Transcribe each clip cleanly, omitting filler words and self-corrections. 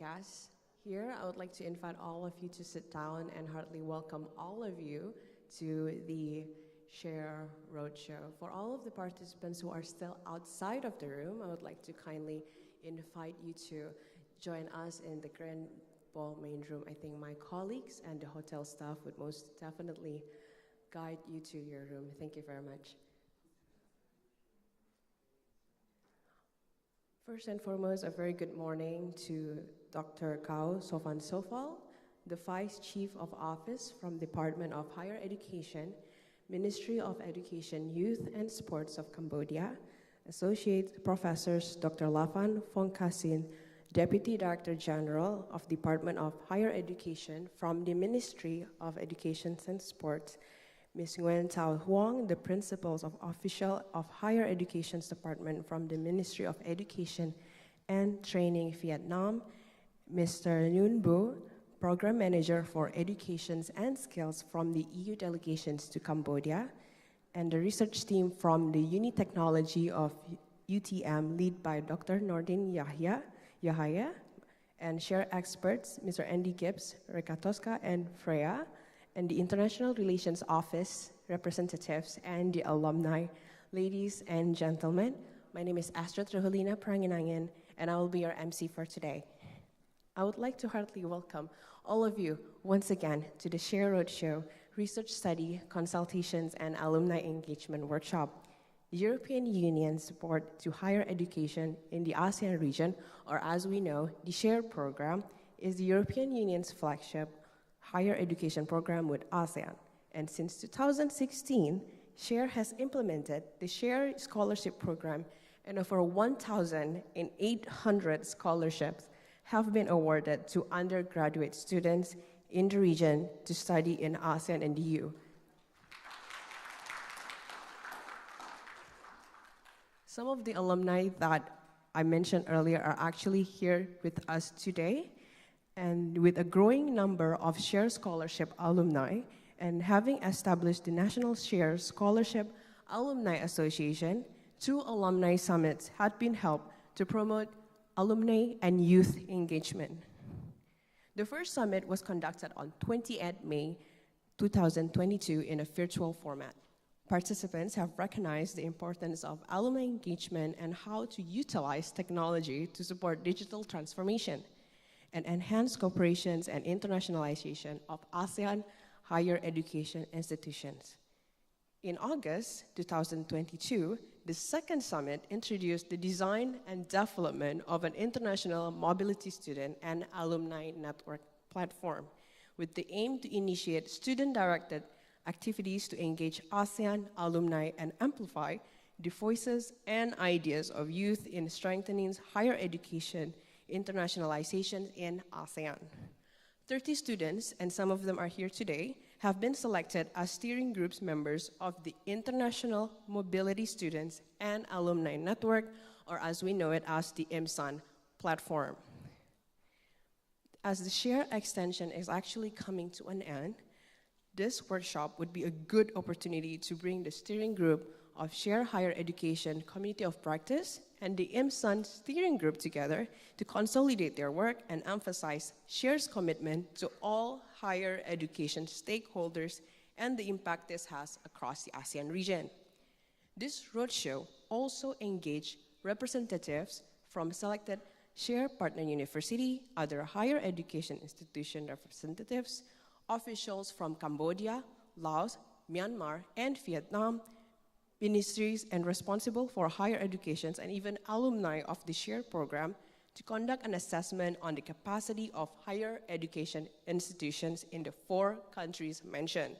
podcast. Here, I would like to invite all of you to sit down and heartily welcome all of you to the Share Roadshow. For all of the participants who are still outside of the room, I would like to kindly invite you to join us in the Grand Ball main room. I think my colleagues and the hotel staff would most definitely guide you to your room. Thank you very much. First and foremost, a very good morning to Dr. Kao Sofan Sofal, the Vice Chief of Office from Department of Higher Education, Ministry of Education, Youth and Sports of Cambodia, Associate Professors Dr. Lafan Phongkasin, Deputy Director General of Department of Higher Education from the Ministry of Education and Sports, Ms. Nguyen Thao Huong, the Principals of Official of Higher Education's Department from the Ministry of Education and Training Vietnam, Mr. Nguyen Bu, Program Manager for Education and Skills from the EU delegations to Cambodia, and the research team from the Uni Technology of UTM, led by Dr. Nordin Yahya, and share experts, Mr. Andy Gibbs, Reka Tosca, and Freya, and the International Relations Office representatives and the alumni. Ladies and gentlemen, my name is Astrid Rahulina Pranginangin, and I will be your MC for today. I would like to heartily welcome all of you once again to the Share Roadshow Research Study, Consultations, and Alumni Engagement Workshop. The European Union's support to higher education in the ASEAN region, or as we know, the SHARE program, is the European Union's flagship higher education program with ASEAN. And since 2016, SHARE has implemented the SHARE Scholarship Program, and over 1,800 scholarships have been awarded to undergraduate students in the region to study in ASEAN and the EU. Some of the alumni that I mentioned earlier are actually here with us today. And with a growing number of SHARE Scholarship alumni, and having established the National SHARE Scholarship Alumni Association, 2 alumni summits had been held to promote alumni and youth engagement. The first summit was conducted on 28 May 2022 in a virtual format. Participants have recognized the importance of alumni engagement and how to utilize technology to support digital transformation and enhance cooperations and internationalization of ASEAN higher education institutions. In August 2022, the second summit introduced the design and development of an international mobility student and alumni network platform with the aim to initiate student-directed activities to engage ASEAN alumni and amplify the voices and ideas of youth in strengthening higher education internationalization in ASEAN. 30 students, and some of them are here today, have been selected as steering groups members of the International Mobility Students and Alumni Network, or as we know it as the IMSAN platform. As the SHARE extension is actually coming to an end, this workshop would be a good opportunity to bring the steering group of SHARE Higher Education Community of Practice and the IMSAN steering group together to consolidate their work and emphasize SHARE's commitment to all higher education stakeholders and the impact this has across the ASEAN region. This roadshow also engaged representatives from selected SHARE partner university, other higher education institution representatives, officials from Cambodia, Laos, Myanmar, and Vietnam, ministries and responsible for higher education, and even alumni of the SHARE program to conduct an assessment on the capacity of higher education institutions in the 4 countries mentioned.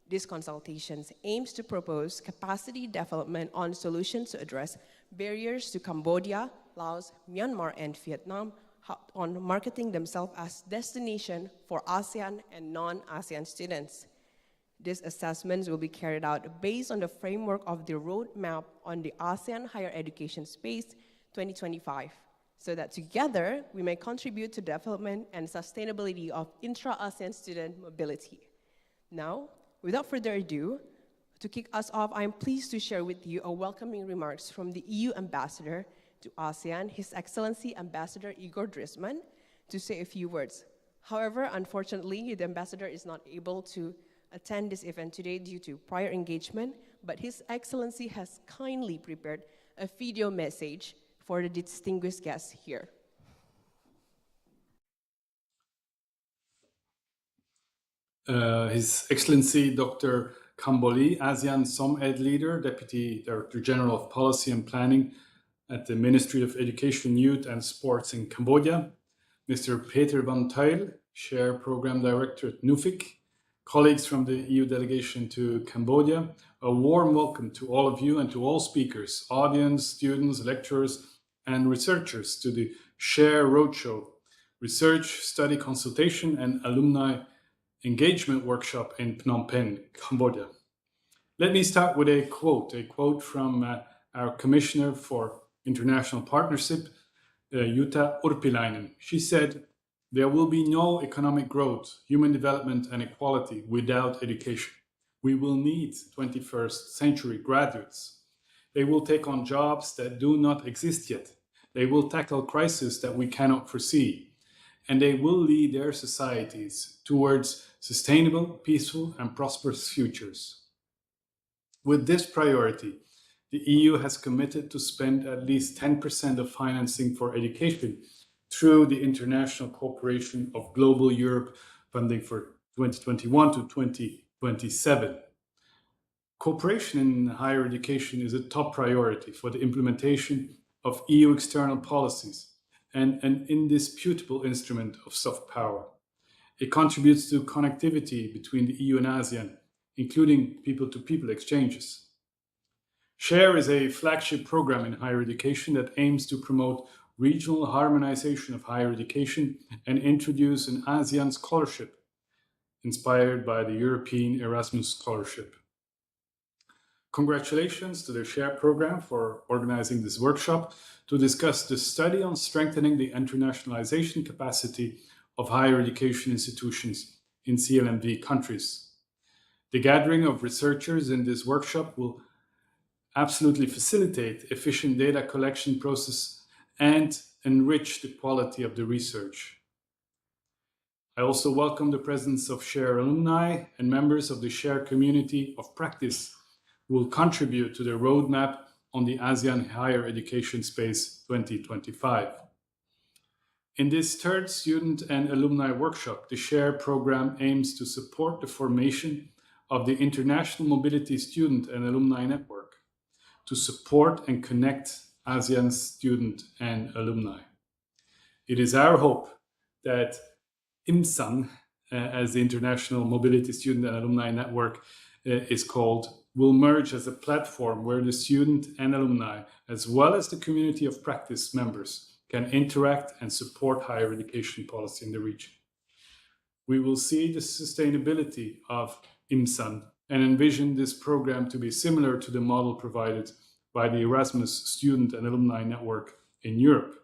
This consultation aims to propose capacity development on solutions to address barriers to Cambodia, Laos, Myanmar, and Vietnam on marketing themselves as destination for ASEAN and non-ASEAN students. These assessments will be carried out based on the framework of the Roadmap on the ASEAN Higher Education Space 2025, so that together we may contribute to development and sustainability of intra-ASEAN student mobility. Now, without further ado, to kick us off, I am pleased to share with you a welcoming remarks from the EU Ambassador to ASEAN, His Excellency Ambassador Igor Drisman, to say a few words. However, unfortunately, the ambassador is not able to attend this event today due to prior engagement, but His Excellency has kindly prepared a video message for the distinguished guests here. His Excellency Dr. Kamboli, ASEAN SomEd Leader, Deputy Director General of Policy and Planning at the Ministry of Education, Youth and Sports in Cambodia, Mr. Peter van Tuyl, Chair Program Director at NUFIC, colleagues from the EU delegation to Cambodia, a warm welcome to all of you and to all speakers, audience, students, lecturers, and researchers to the SHARE Roadshow, Research, Study Consultation and Alumni Engagement Workshop in Phnom Penh, Cambodia. Let me start with a quote from our Commissioner for International Partnership, Jutta Urpilainen. She said, "There will be no economic growth, human development, and equality without education. We will need 21st century graduates. They will take on jobs that do not exist yet. They will tackle crises that we cannot foresee. And they will lead their societies towards sustainable, peaceful, and prosperous futures." With this priority, the EU has committed to spend at least 10% of financing for education through the International Cooperation of Global Europe funding for 2021 to 2027. Cooperation in higher education is a top priority for the implementation of EU external policies and an indisputable instrument of soft power. It contributes to connectivity between the EU and ASEAN, including people-to-people exchanges. SHARE is a flagship program in higher education that aims to promote regional harmonization of higher education and introduce an ASEAN scholarship inspired by the European Erasmus Scholarship. Congratulations to the SHARE program for organizing this workshop to discuss the study on strengthening the internationalization capacity of higher education institutions in CLMV countries. The gathering of researchers in this workshop will absolutely facilitate efficient data collection process and enrich the quality of the research. I also welcome the presence of SHARE alumni and members of the SHARE community of practice who will contribute to the roadmap on the ASEAN Higher Education Space 2025. In this third student and alumni workshop, the SHARE program aims to support the formation of the International Mobility Student and Alumni Network to support and connect ASEAN student and alumni. It is our hope that IMSAN, as the International Mobility Student and Alumni Network is called, will merge as a platform where the student and alumni, as well as the community of practice members, can interact and support higher education policy in the region. We will see the sustainability of IMSAN and envision this program to be similar to the model provided by the Erasmus Student and Alumni Network in Europe.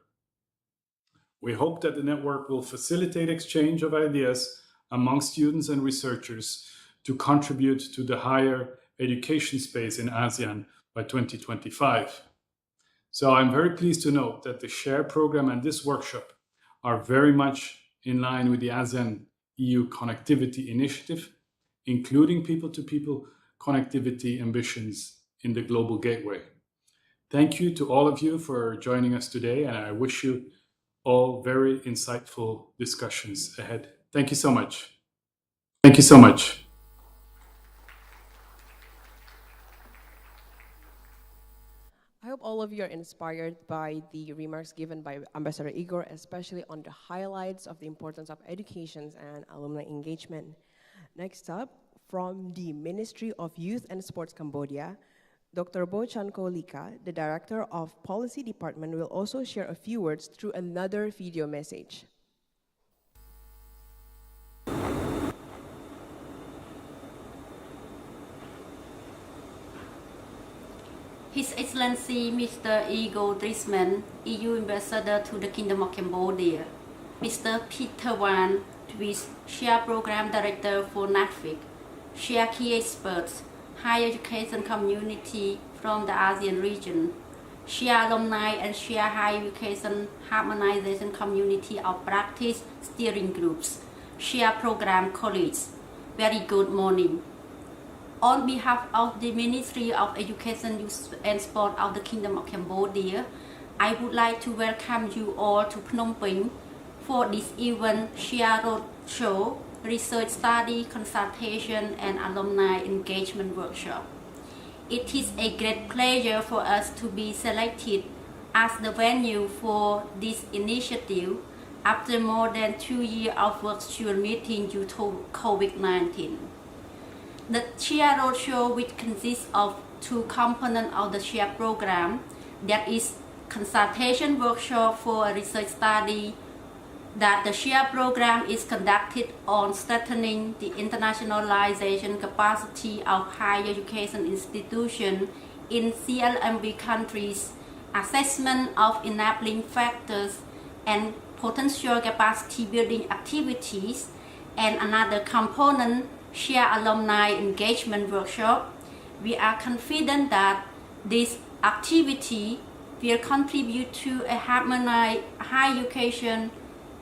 We hope that the network will facilitate exchange of ideas among students and researchers to contribute to the higher education space in ASEAN by 2025. So I'm very pleased to note that the SHARE program and this workshop are very much in line with the ASEAN EU Connectivity Initiative, including people-to-people connectivity ambitions in the Global Gateway. Thank you to all of you for joining us today, and I wish you all very insightful discussions ahead. Thank you so much. Thank you so much. I hope all of you are inspired by the remarks given by Ambassador Igor, especially on the highlights of the importance of education and alumni engagement. Next up, from the Ministry of Youth and Sports Cambodia, Dr. Bo Chanko Lika, the Director of Policy Department, will also share a few words through another video message. His Excellency Mr. Igor Drisman, EU Ambassador to the Kingdom of Cambodia, Mr. Peter Wan, SHARE Program Director for NAFIC, SHARE key experts, higher education community from the ASEAN region, SHARE Alumni and SHARE Higher Education Harmonization Community of Practice Steering Groups, SHARE Program colleagues. Very good morning. On behalf of the Ministry of Education, Youth and Sport of the Kingdom of Cambodia, I would like to welcome you all to Phnom Penh for this event, SHARE Roadshow, Research Study, Consultation and Alumni Engagement Workshop. It is a great pleasure for us to be selected as the venue for this initiative after more than 2 years of virtual meeting due to COVID-19. The SHARE Roadshow, which consists of two components of the SHARE program, that is consultation workshop for a research study that the SHARE program is conducted on strengthening the internationalization capacity of higher education institutions in CLMV countries, assessment of enabling factors and potential capacity building activities, and another component, SHARE Alumni Engagement Workshop. We are confident that this activity will contribute to a harmonized higher education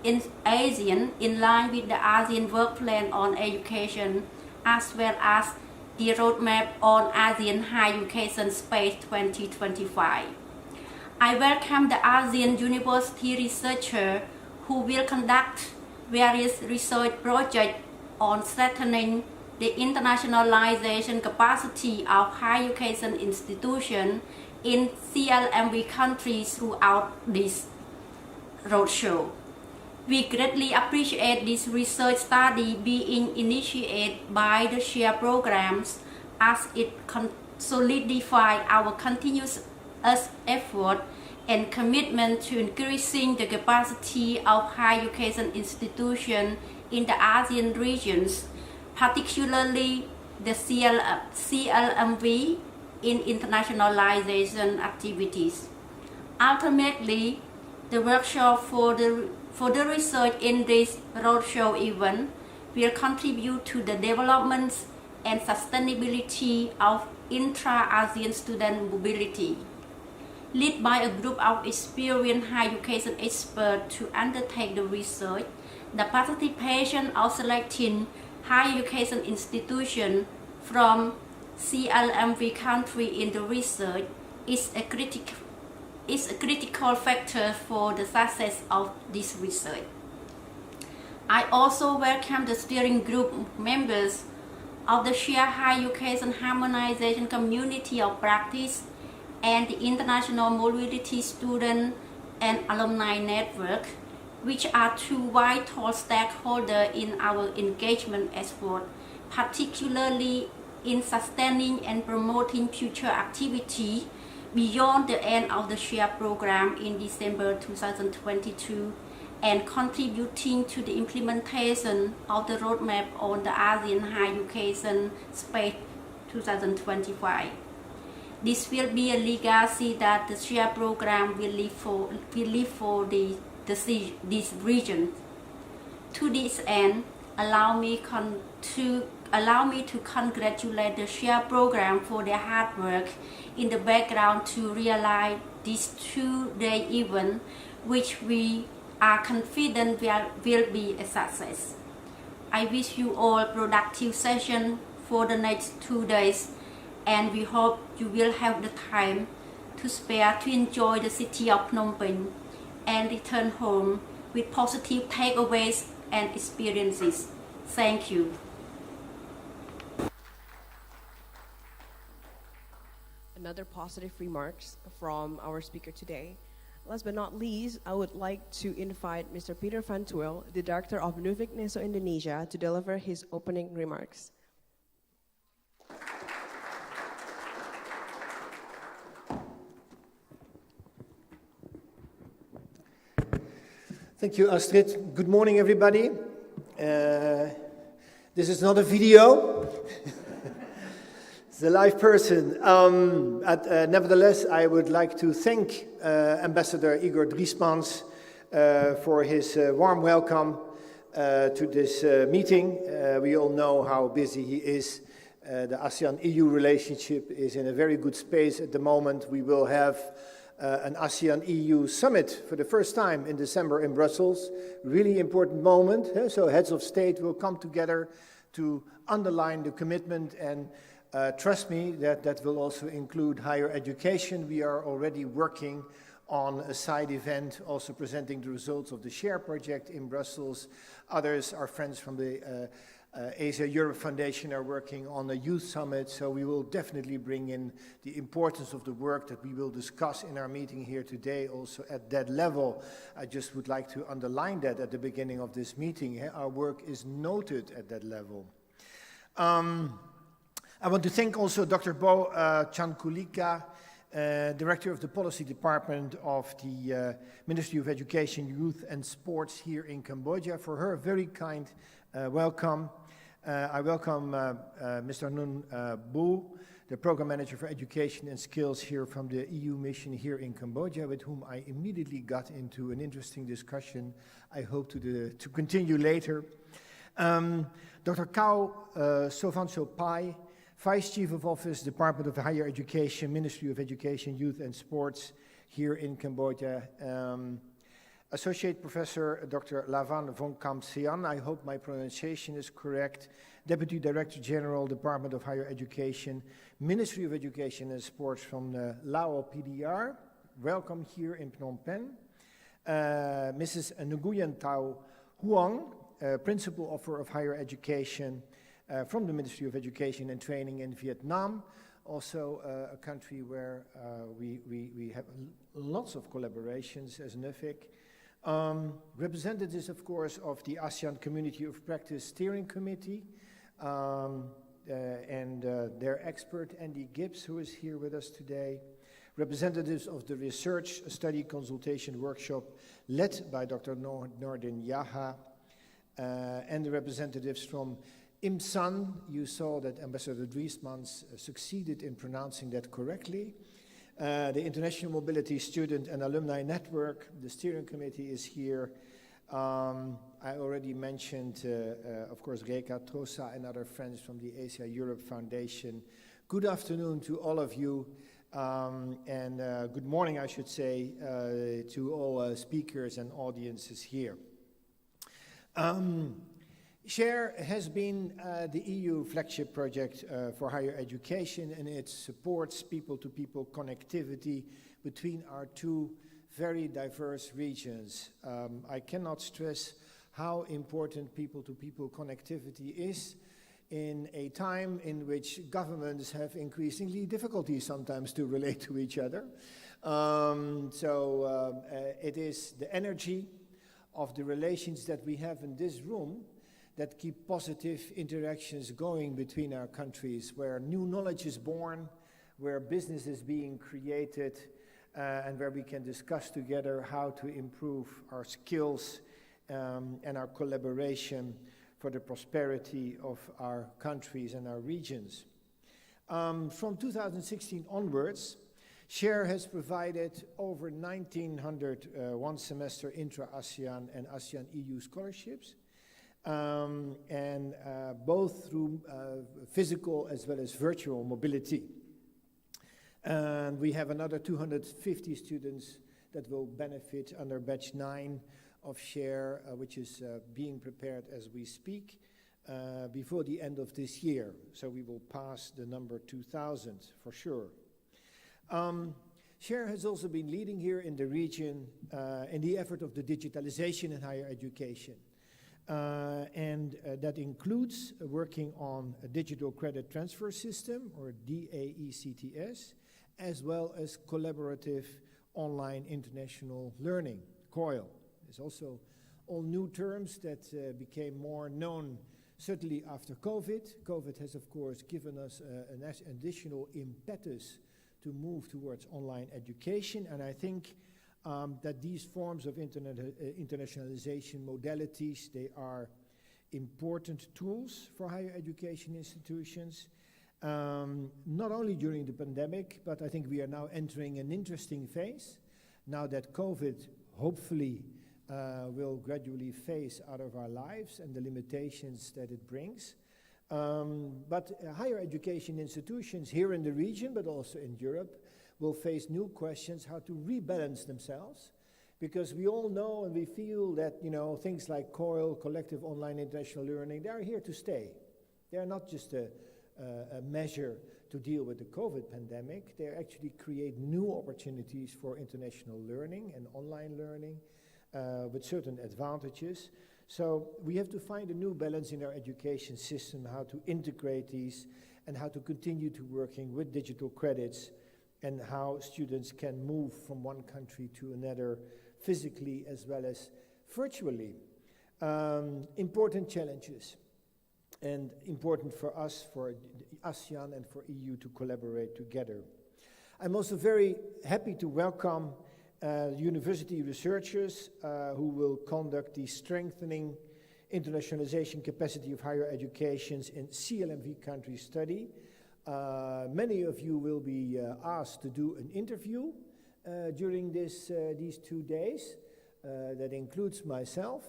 in ASEAN in line with the ASEAN Work Plan on Education, as well as the roadmap on ASEAN Higher Education Space 2025. I welcome the ASEAN University researchers who will conduct various research projects on strengthening the internationalization capacity of higher education institutions in CLMV countries throughout this roadshow. We greatly appreciate this research study being initiated by the SHARE programs as it solidifies our continuous effort and commitment to increasing the capacity of higher education institutions in the ASEAN regions, particularly the CLMV in internationalization activities. Ultimately, the workshop for the research in this roadshow event will contribute to the development and sustainability of intra-ASEAN student mobility. Led by a group of experienced higher education experts to undertake the research, the participation of selecting higher education institutions from CLMV countries in the research is a critical factor for the success of this research. I also welcome the steering group members of the SHARE Higher Education Harmonization Community of Practice and the International Mobility Student and Alumni Network, which are two vital stakeholders in our engagement effort, particularly in sustaining and promoting future activity beyond the end of the SHARE program in December 2022 and contributing to the implementation of the roadmap on the ASEAN Higher Education Space 2025. This will be a legacy that the SHARE program will leave for this region. To this end, allow me to congratulate the SHARE program for their hard work in the background to realize this two-day event, which we are confident will be a success. I wish you all a productive session for the next 2 days, and we hope you will have the time to spare to enjoy the city of Phnom Penh and return home with positive takeaways and experiences. Thank you. Another positive remarks from our speaker today. Last but not least, I would like to invite Mr. Peter Van Tuel, the Director of Nuvik Neso Indonesia, to deliver his opening remarks. Thank you, Astrid. Good morning, everybody. This is not a video. It's a live person. Nevertheless, I would like to thank Ambassador Igor Driesmans for his warm welcome to this meeting. We all know how busy he is. The ASEAN-EU relationship is in a very good space at the moment. We will have an ASEAN-EU summit for the first time in December in Brussels. Really important moment. So heads of state will come together to underline the commitment, and trust me, that will also include higher education. We are already working on a side event, also presenting the results of the SHARE project in Brussels. Others, our friends from the Asia-Europe Foundation, are working on a youth summit, so we will definitely bring in the importance of the work that we will discuss in our meeting here today also at that level. I just would like to underline that at the beginning of this meeting. Our work is noted at that level. I want to thank also Dr. Bo Chankulika, Director of the Policy Department of the Ministry of Education, Youth and Sports here in Cambodia, for her very kind welcome. I welcome Mr. Nun Bu, the Program Manager for Education and Skills here from the EU mission here in Cambodia, with whom I immediately got into an interesting discussion. I hope to continue later. Dr. Kao Sovanso Pai, Vice Chief of Office, Department of Higher Education, Ministry of Education, Youth and Sports here in Cambodia. Associate Professor Dr. Lavan Vongkam Sian, I hope my pronunciation is correct, Deputy Director General, Department of Higher Education, Ministry of Education and Sports from the Lao PDR. Welcome here in Phnom Penh. Mrs. Nguyen Thao Huang, Principal Officer of Higher Education from the Ministry of Education and Training in Vietnam, also a country where we have lots of collaborations as NUFIC. Representatives, of course, of the ASEAN Community of Practice Steering Committee and their expert, Andy Gibbs, who is here with us today. Representatives of the Research Study Consultation Workshop led by Dr. Nordin Yaha, and the representatives from IMSAN. You saw that Ambassador Driesmans succeeded in pronouncing that correctly. The International Mobility Student and Alumni Network, the steering committee is here. I already mentioned, of course, Reka Trosa and other friends from the Asia-Europe Foundation. Good afternoon to all of you, and good morning, I should say, to all speakers and audiences here. SHARE has been the EU flagship project for higher education, and it supports people-to-people connectivity between our two very diverse regions. I cannot stress how important people-to-people connectivity is in a time in which governments have increasingly difficulty sometimes to relate to each other. It is the energy of the relations that we have in this room that keep positive interactions going between our countries, where new knowledge is born, where business is being created, and where we can discuss together how to improve our skills and our collaboration for the prosperity of our countries and our regions. From 2016 onwards, SHARE has provided over 1,900 one-semester intra-ASEAN and ASEAN-EU scholarships, and both through physical as well as virtual mobility. And we have another 250 students that will benefit under batch 9 of SHARE, which is being prepared as we speak, before the end of this year. So we will pass the number 2,000 for sure. SHARE has also been leading here in the region in the effort of the digitalization in higher education. And that includes working on a digital credit transfer system, or DAECTS, as well as collaborative online international learning, COIL. There's also all new terms that became more known, certainly after COVID. COVID has, of course, given us an additional impetus to move towards online education, and I think that these forms of internationalization modalities, they are important tools for higher education institutions, not only during the pandemic, but I think we are now entering an interesting phase, now that COVID hopefully will gradually phase out of our lives and the limitations that it brings. But higher education institutions here in the region, but also in Europe, will face new questions how to rebalance themselves, because we all know and we feel that, you know, things like COIL, collective online international learning, they are here to stay. They are not just a measure to deal with the COVID pandemic. They actually create new opportunities for international learning and online learning with certain advantages. So we have to find a new balance in our education system, how to integrate these and how to continue to working with digital credits and how students can move from one country to another physically as well as virtually. Important challenges. And important for us, for ASEAN and for EU to collaborate together. I'm also very happy to welcome university researchers who will conduct the Strengthening Internationalization Capacity of Higher Educations in CLMV Country Study. Many of you will be asked to do an interview during these 2 days. That includes myself.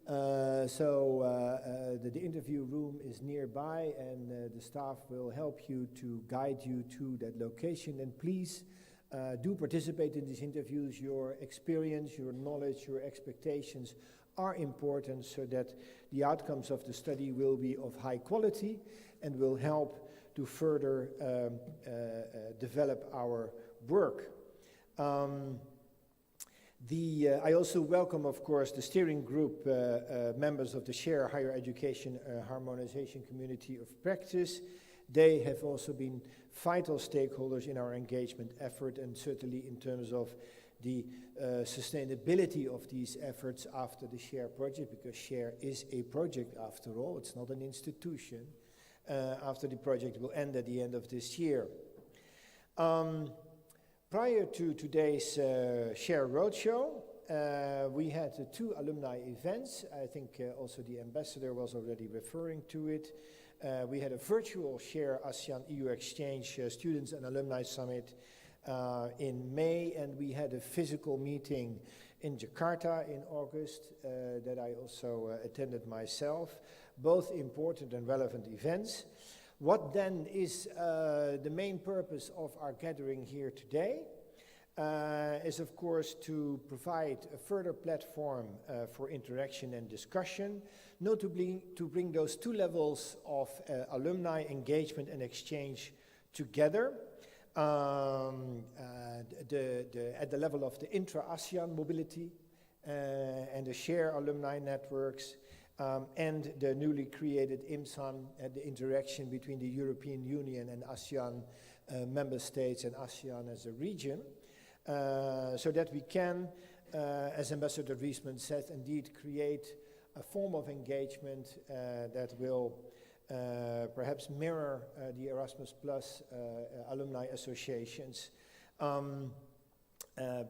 The interview room is nearby, and the staff will help you to guide you to that location. And please do participate in these interviews. Your experience, your knowledge, your expectations are important so that the outcomes of the study will be of high quality and will help to further develop our work. I also welcome, of course, the steering group members of the SHARE Higher Education Harmonization Community of Practice. They have also been vital stakeholders in our engagement effort, and certainly in terms of the sustainability of these efforts after the SHARE project, because SHARE is a project after all, it's not an institution, after the project will end at the end of this year. Prior to today's SHARE Roadshow, we had 2 alumni events. I think also the ambassador was already referring to it. We had a virtual SHARE ASEAN EU Exchange Students and Alumni Summit in May, and we had a physical meeting in Jakarta in August that I also attended myself. Both important and relevant events. What then is the main purpose of our gathering here today is, of course, to provide a further platform for interaction and discussion, notably to bring those 2 levels of alumni engagement and exchange together. At the level of the intra-ASEAN mobility and the SHARE alumni networks, and the newly created IMSAN, the interaction between the European Union and ASEAN member states and ASEAN as a region, so that we can, as Ambassador Driesman said, indeed create a form of engagement that will perhaps mirror the Erasmus Plus alumni associations.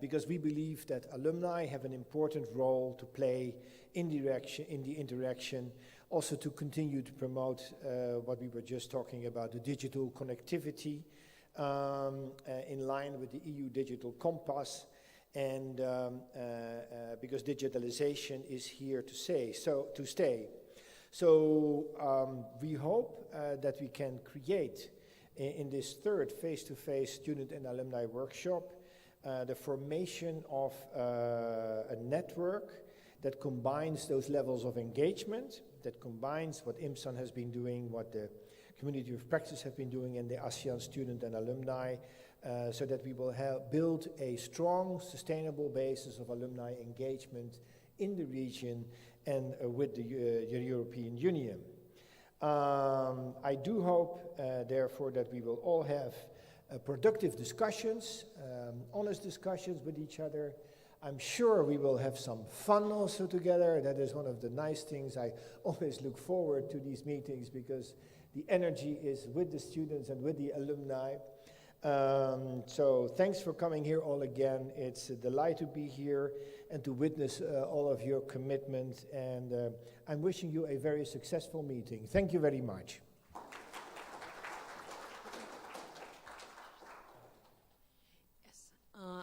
Because we believe that alumni have an important role to play in the interaction, also to continue to promote what we were just talking about, the digital connectivity in line with the EU Digital Compass, and because digitalization is here to stay. So we hope that we can create in this 3rd face-to-face student and alumni workshop the formation of a network that combines those levels of engagement, that combines what IMSAN has been doing, what the community of practice have been doing, and the ASEAN student and alumni, so that we will build a strong, sustainable basis of alumni engagement in the region and with the European Union. I do hope, therefore, that we will all have productive discussions, honest discussions with each other. I'm sure we will have some fun also together. That is one of the nice things. I always look forward to these meetings because the energy is with the students and with the alumni. So thanks for coming here all again. It's a delight to be here and to witness all of your commitment. And I'm wishing you a very successful meeting. Thank you very much.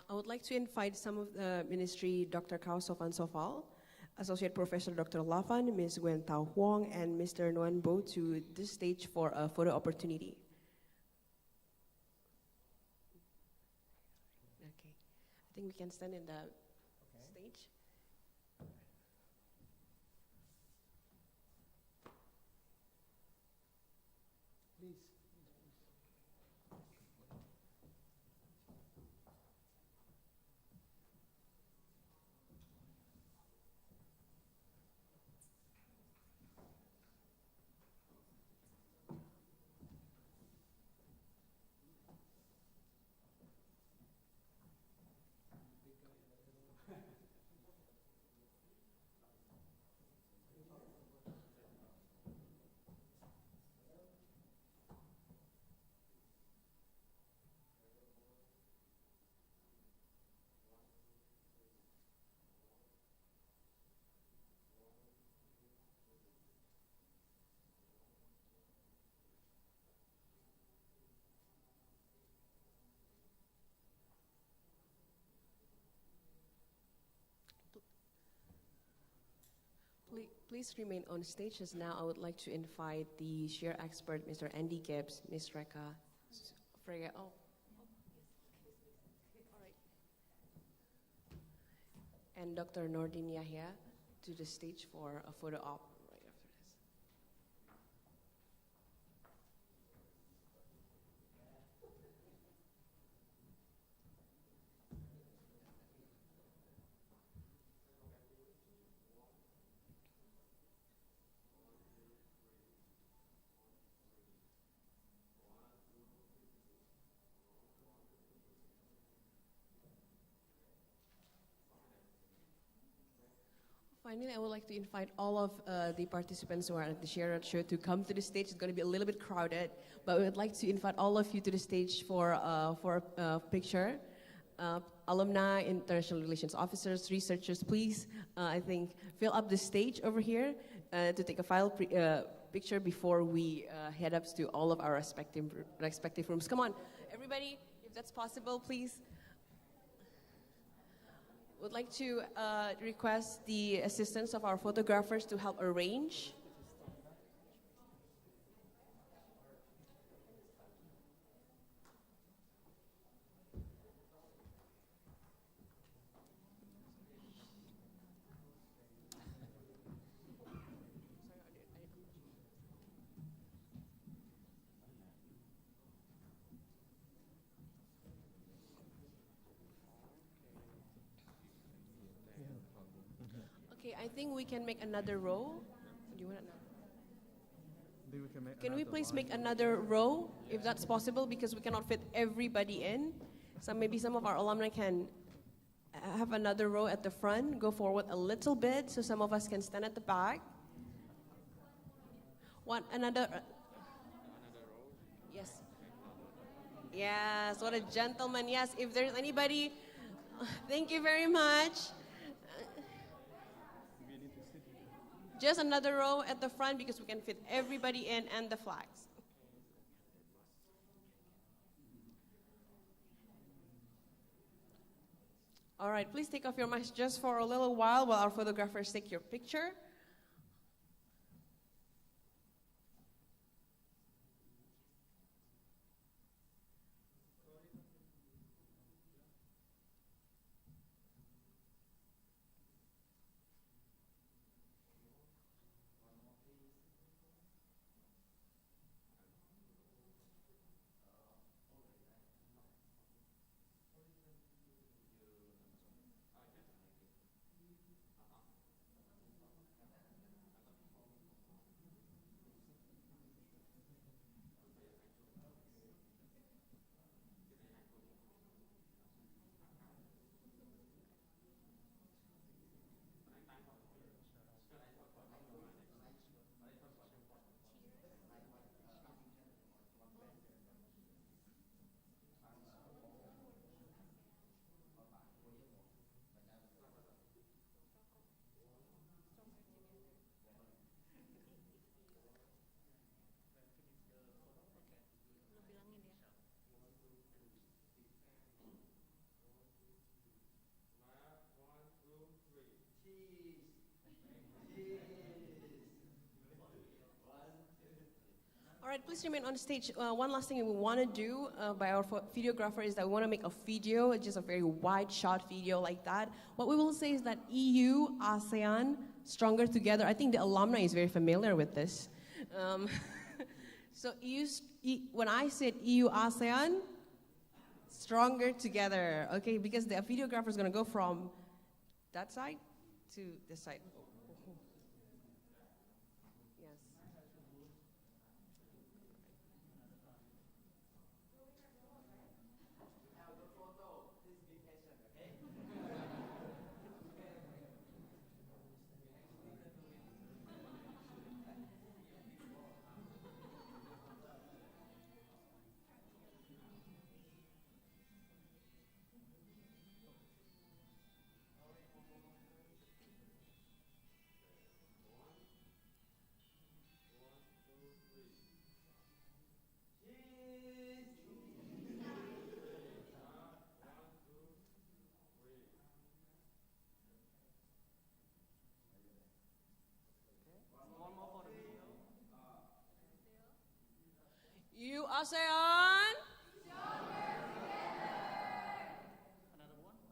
I would like to invite some of the ministry, Dr. Khao Sofan Sofal, Associate Professor Dr. Lafan, Ms. Gwen Tao Huang, and Mr. Nguyen Bo to this stage for a photo opportunity. think we can stand in the stage. Please. Please remain on stage as now I would like to invite the share expert, Mr. Andy Gibbs, Ms. Reka Freya. Oh. All right. And Dr. Nordin Yahya to the stage for a photo op right after this. Finally, I would like to invite all of the participants who are at the Share Roadshow to come to the stage. It's going to be a little bit crowded, but we would like to invite all of you to the stage for a picture. Alumni, international relations officers, researchers, please, I think, fill up the stage over here to take a picture before we head up to all of our respective rooms. Come on, everybody, if that's possible, please. Would like to request the assistance of our photographers to help arrange. Okay, I think we can make another row. Do you want to? Can we please make another row, if that's possible, because we cannot fit everybody in. So maybe some of our alumni can have another row at the front, go forward a little bit, so some of us can stand at the back. Another row? Yes. Yes, what a gentleman. Yes, if there's anybody, thank you very much. Just another row at the front because we can fit everybody in and the flags. All right, please take off your mask just for a little while our photographers take your picture. All right, please remain on stage. One last thing we want to do by our videographer is that we want to make a video, just a very wide shot video like that. What we will say is that EU, ASEAN, stronger together. I think the alumni is very familiar with this. So when I said EU, ASEAN, stronger together, okay? Because the videographer is going to go from that side to this side. Yes. You ASEAN.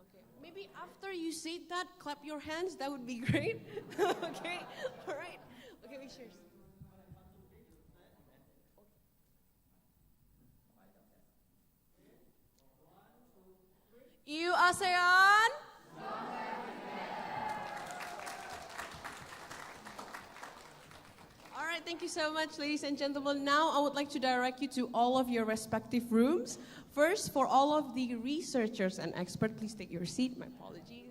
Okay, maybe after you say that, clap your hands. That would be great. Okay, all right. Okay, we cheers. You ASEAN. All right, thank you so much, ladies and gentlemen. Now I would like to direct you to all of your respective rooms. First, for all of the researchers and experts, please take your seat. My apologies.